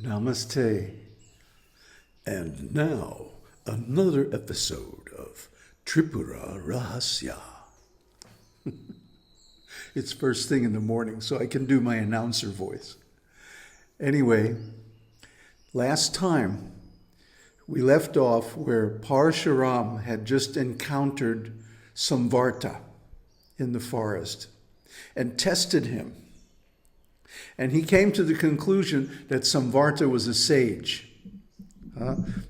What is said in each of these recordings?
Namaste. And now, another episode of Tripura Rahasya. It's first thing in the morning, so I can do my announcer voice. Anyway, last time we left off where Parshuram had just encountered Samvarta in the forest and tested him. And he came to the conclusion that Samvarta was a sage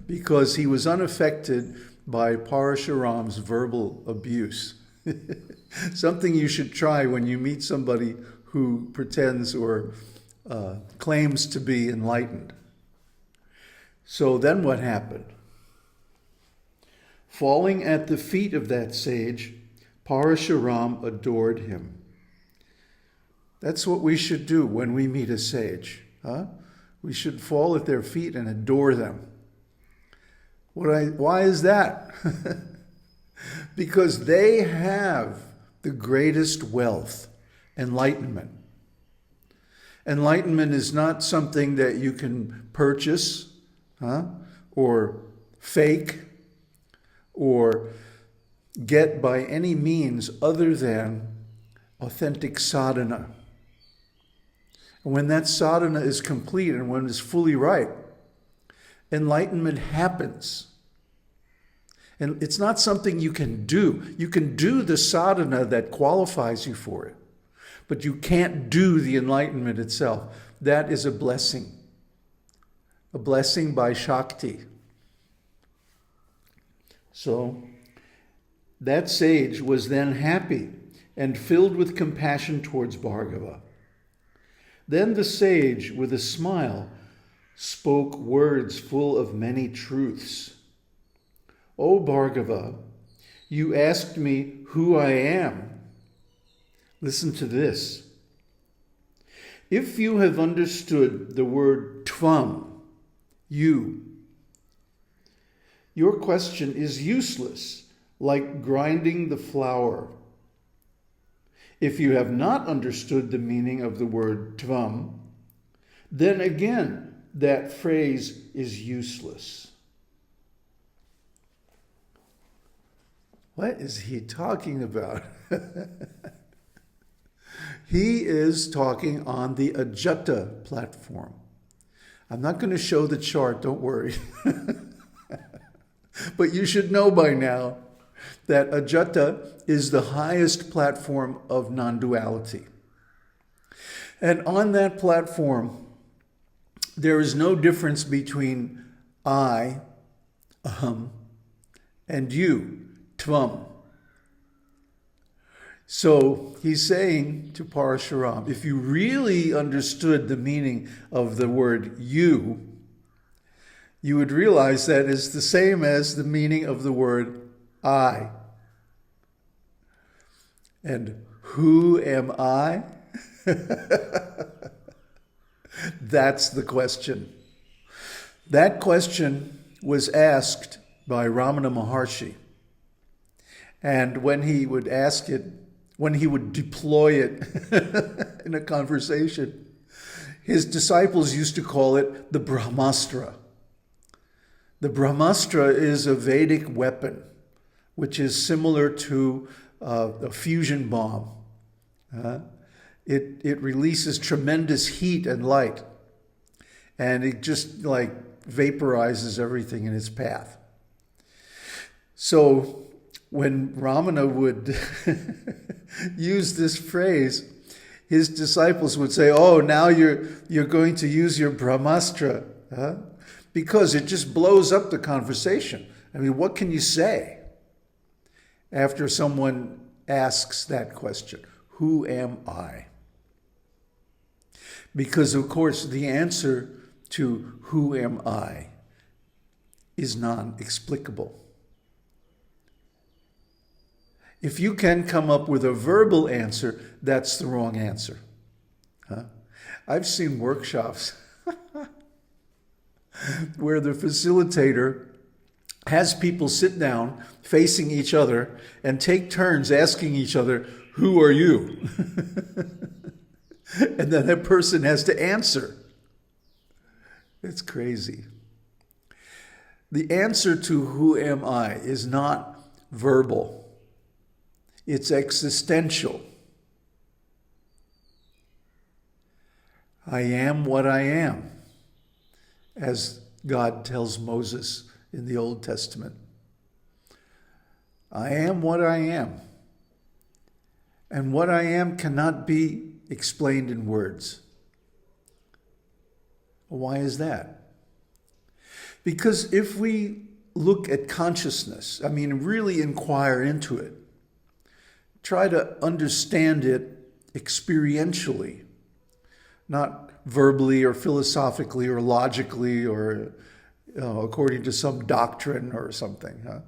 because he was unaffected by Parashuram's verbal abuse. Something you should try when you meet somebody who pretends or claims to be enlightened. So then what happened? Falling at the feet of that sage, Parashuram adored him. That's what we should do when we meet a sage. We should fall at their feet and adore them. Why is that? Because they have the greatest wealth, enlightenment. Enlightenment is not something that you can purchase, or fake, or get by any means other than authentic sadhana. And when that sadhana is complete and when it's fully right, enlightenment happens. And it's not something you can do. You can do the sadhana that qualifies you for it, but you can't do the enlightenment itself. That is a blessing by Shakti. So that sage was then happy and filled with compassion towards Bhargava. Then the sage, with a smile, spoke words full of many truths. O Bhargava, you asked me who I am. Listen to this. If you have understood the word tvam, you, your question is useless, like grinding the flour. If you have not understood the meaning of the word tvam, then again, that phrase is useless. What is he talking about? He is talking on the ajata platform. I'm not going to show the chart, don't worry. But you should know by now that ajata is the highest platform of non-duality. And on that platform, there is no difference between I, aham, and you, tvam. So he's saying to Parashuram, if you really understood the meaning of the word you would realize that is the same as the meaning of the word I. And who am I? That's the question. That question was asked by Rāmana Maharishi. And when he would ask it, when he would deploy it in a conversation, his disciples used to call it the Brahmāstra. The Brahmāstra is a Vedic weapon, which is similar to a fusion bomb. It releases tremendous heat and light, and it just like vaporizes everything in its path. So when Rāmana would use this phrase, his disciples would say, oh, now you're going to use your Brahmāstra, because it just blows up the conversation. I mean, what can you say after someone asks that question? Who am I? Because, of course, the answer to who am I is non-explicable. If you can come up with a verbal answer, that's the wrong answer. I've seen workshops where the facilitator has people sit down facing each other and take turns asking each other, who are you? And then that person has to answer. It's crazy. The answer to who am I is not verbal. It's existential. I am what I am, as God tells Moses in the Old Testament. I am what I am. And what I am cannot be explained in words. Why is that? Because if we look at consciousness, really inquire into it, try to understand it experientially, not verbally or philosophically or logically or according to some doctrine or something,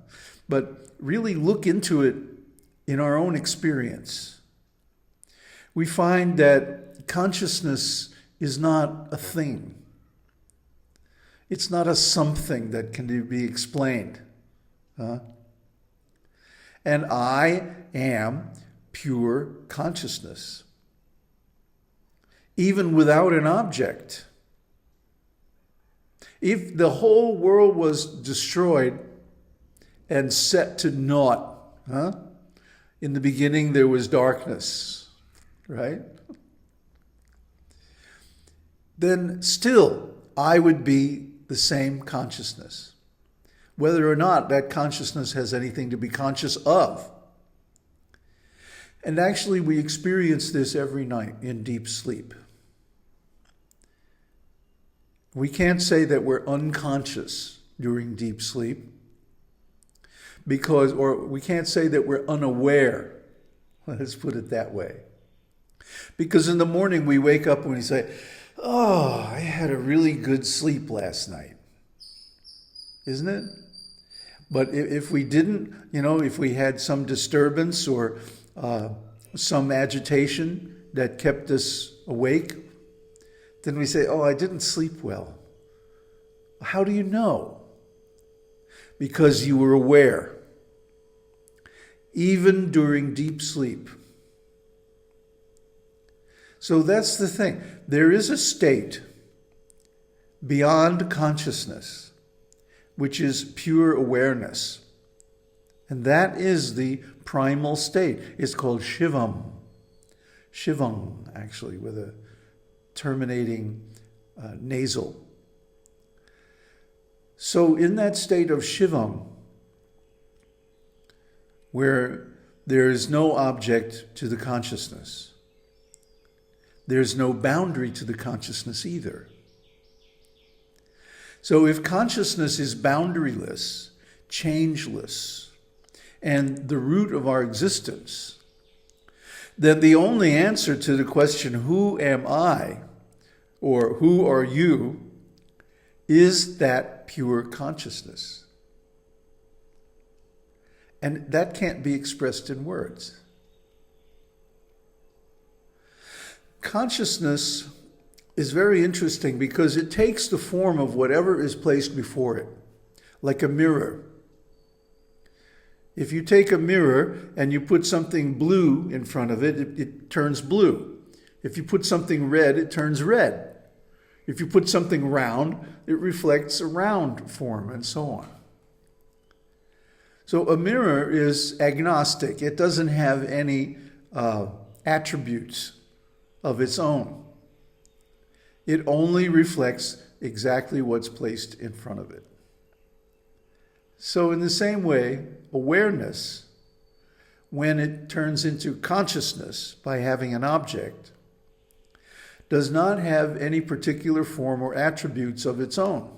but really look into it in our own experience, we find that consciousness is not a thing. It's not a something that can be explained. And I am pure consciousness. Even without an object. If the whole world was destroyed and set to naught, in the beginning there was darkness, right? Then still I would be the same consciousness, whether or not that consciousness has anything to be conscious of. And actually we experience this every night in deep sleep. We can't say that we're unconscious during deep sleep, or we can't say that we're unaware. Let's put it that way. Because in the morning we wake up and we say, oh, I had a really good sleep last night. Isn't it? But if we didn't, if we had some disturbance or some agitation that kept us awake, then we say, oh, I didn't sleep well. How do you know? Because you were aware, even during deep sleep. So that's the thing. There is a state beyond consciousness, which is pure awareness. And that is the primal state. It's called Shivam. Shivam, actually, with a terminating nasal. So in that state of Shivam, where there is no object to the consciousness, there's no boundary to the consciousness either. So if consciousness is boundaryless, changeless, and the root of our existence, then the only answer to the question, who am I, or who are you, is that pure consciousness. And that can't be expressed in words. Consciousness is very interesting because it takes the form of whatever is placed before it, like a mirror. If you take a mirror and you put something blue in front of it, it turns blue. If you put something red, it turns red. If you put something round, it reflects a round form, and so on. So a mirror is agnostic. It doesn't have any attributes of its own. It only reflects exactly what's placed in front of it. So in the same way, awareness, when it turns into consciousness by having an object, does not have any particular form or attributes of its own,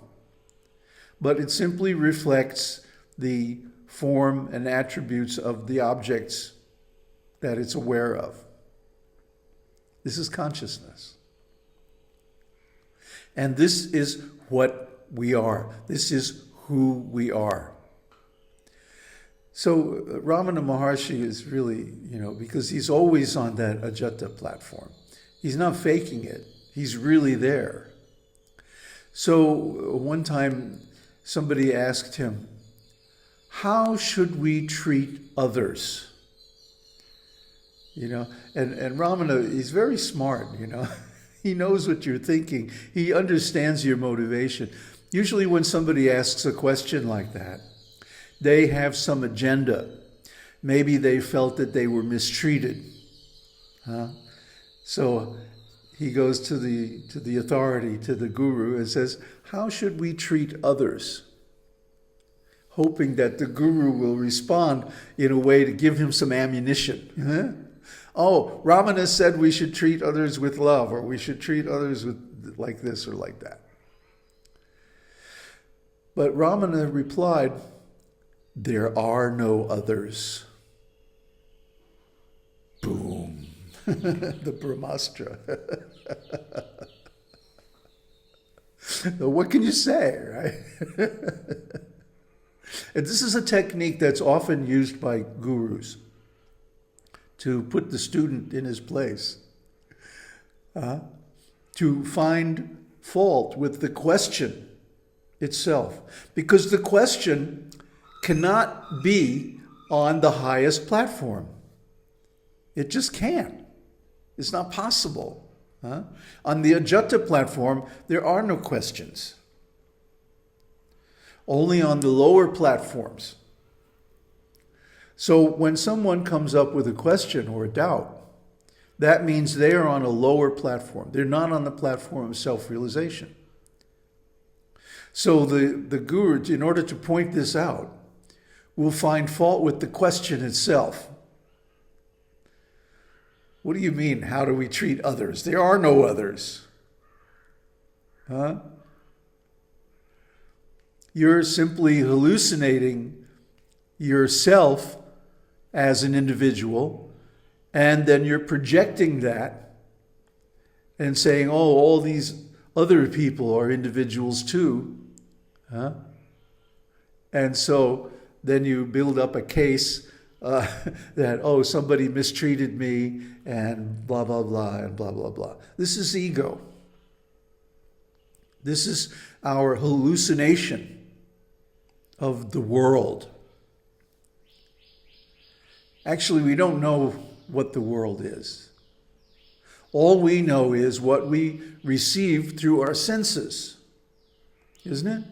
but it simply reflects the form and attributes of the objects that it's aware of. This is consciousness. And this is what we are. This is who we are. So Rāmana Maharishi is really, because he's always on that ajata platform. He's not faking it. He's really there. So one time somebody asked him, how should we treat others? And Rāmana, he's very smart, He knows what you're thinking. He understands your motivation. Usually when somebody asks a question like that, they have some agenda. Maybe they felt that they were mistreated. So he goes to the authority, to the guru, and says, how should we treat others? Hoping that the guru will respond in a way to give him some ammunition. Oh, Rāmana said we should treat others with love, or we should treat others with like this or like that. But Rāmana replied, there are no others. Boom. The Brahmāstra. So what can you say, right? And this is a technique that's often used by gurus to put the student in his place, to find fault with the question itself. Because the question cannot be on the highest platform. It just can't. It's not possible. On the ajata platform, there are no questions. Only on the lower platforms. So when someone comes up with a question or a doubt, that means they are on a lower platform. They're not on the platform of self-realization. So the guru, in order to point this out, will find fault with the question itself. What do you mean, how do we treat others? There are no others. You're simply hallucinating yourself as an individual, and then you're projecting that and saying, oh, all these other people are individuals too. And so then you build up a case that, oh, somebody mistreated me and blah, blah, blah, and blah, blah, blah. This is ego. This is our hallucination of the world. Actually, we don't know what the world is. All we know is what we receive through our senses, isn't it?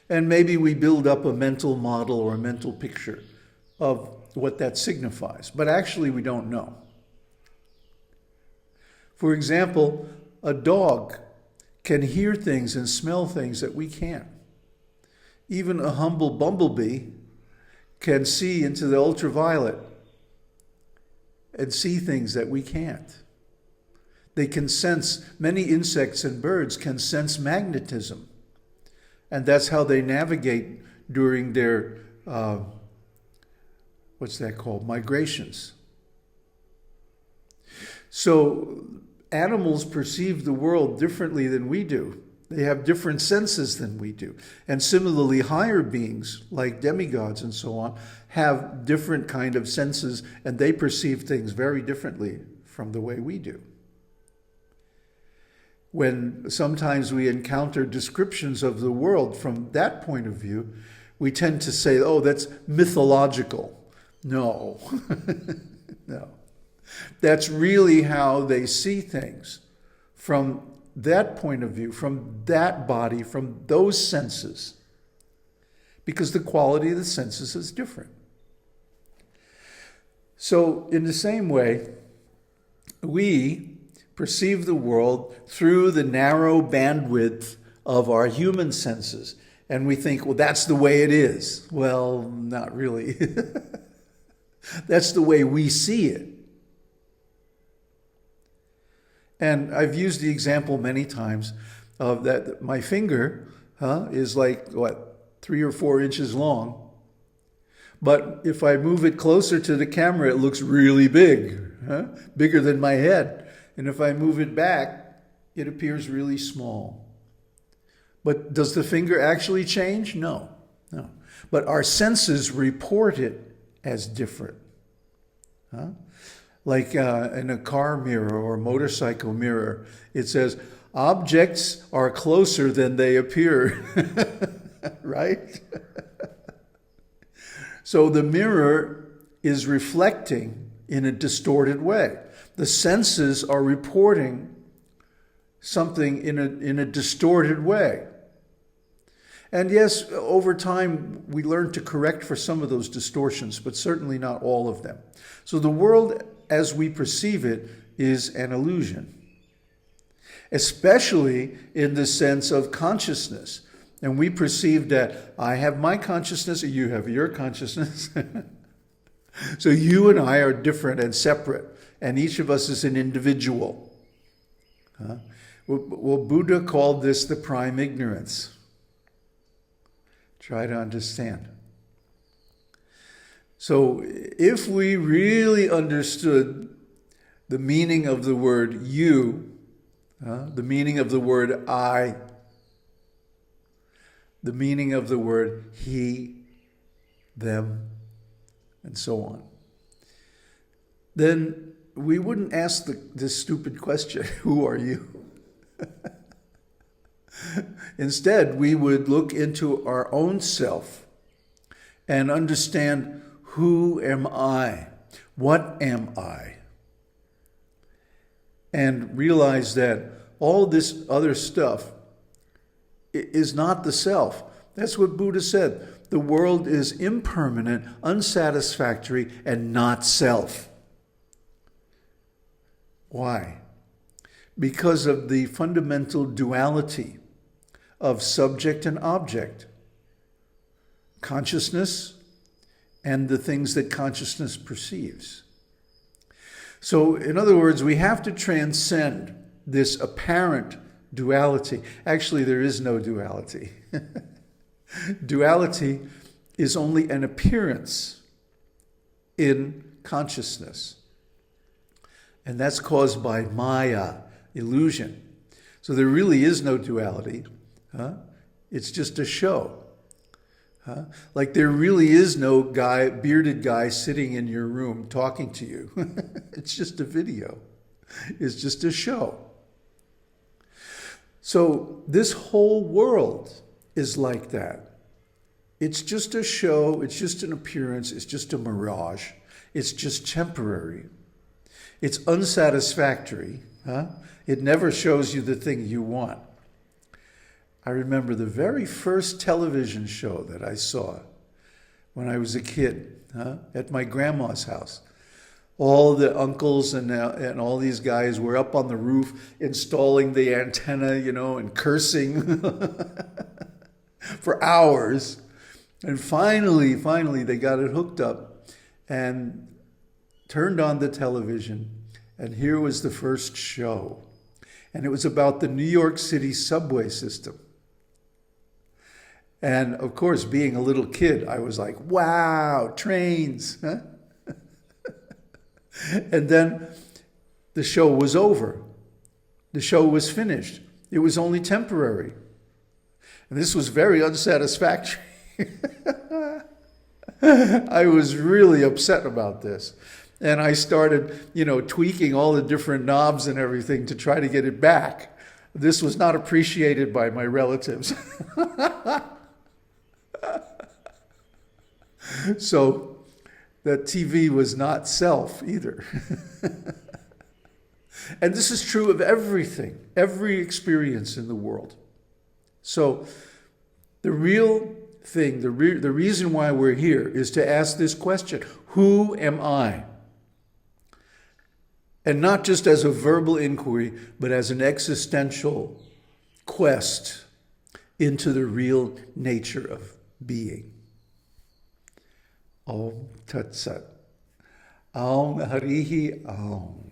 And maybe we build up a mental model or a mental picture of what that signifies. But actually, we don't know. For example, a dog can hear things and smell things that we can't. Even a humble bumblebee can see into the ultraviolet and see things that we can't. They can sense, many insects and birds can sense magnetism. And that's how they navigate during their, what's that called, migrations. So animals perceive the world differently than we do. They have different senses than we do. And similarly, higher beings, like demigods and so on, have different kind of senses, and they perceive things very differently from the way we do. When sometimes we encounter descriptions of the world from that point of view, we tend to say, oh, that's mythological. No, no. That's really how they see things from that point of view, from that body, from those senses. Because the quality of the senses is different. So in the same way, we perceive the world through the narrow bandwidth of our human senses. And we think, well, that's the way it is. Well, not really. That's the way we see it. And I've used the example many times of that my finger is like, 3 or 4 inches long. But if I move it closer to the camera, it looks really big, bigger than my head. And if I move it back, it appears really small. But does the finger actually change? No. But our senses report it as different. Like in a car mirror or a motorcycle mirror, it says, objects are closer than they appear, right? So the mirror is reflecting in a distorted way. the senses are reporting something in a distorted way. And yes, over time, we learn to correct for some of those distortions, but certainly not all of them. So the world as we perceive it is an illusion, especially in the sense of consciousness. And we perceive that I have my consciousness, and you have your consciousness. So you and I are different and separate, and each of us is an individual. Well, Buddha called this the prime ignorance. Try to understand. So if we really understood the meaning of the word you, the meaning of the word I, the meaning of the word he, them, and so on, then we wouldn't ask this stupid question, who are you? Instead, we would look into our own self and understand, who am I? What am I? And realize that all this other stuff is not the self. That's what Buddha said. The world is impermanent, unsatisfactory, and not self. Why? Because of the fundamental duality of subject and object, consciousness and the things that consciousness perceives. So, in other words, we have to transcend this apparent duality. Actually, there is no duality. Duality is only an appearance in consciousness. And that's caused by Maya, illusion. So there really is no duality. It's just a show. Like there really is no bearded guy sitting in your room talking to you. It's just a video. It's just a show. So this whole world is like that. It's just a show. It's just an appearance. It's just a mirage. It's just temporary. It's unsatisfactory. It never shows you the thing you want. I remember the very first television show that I saw when I was a kid at my grandma's house. All the uncles and all these guys were up on the roof installing the antenna, and cursing for hours. And finally, they got it hooked up and turned on the television. And here was the first show. And it was about the New York City subway system. And of course, being a little kid, I was like, wow, trains. And then the show was over. The show was finished. It was only temporary. And this was very unsatisfactory. I was really upset about this. And I started, tweaking all the different knobs and everything to try to get it back. This was not appreciated by my relatives. So that TV was not self either. And this is true of everything, every experience in the world. So the real thing, the reason why we're here is to ask this question, who am I? And not just as a verbal inquiry, but as an existential quest into the real nature of being. Om Tat Sat. Om Harihi Om.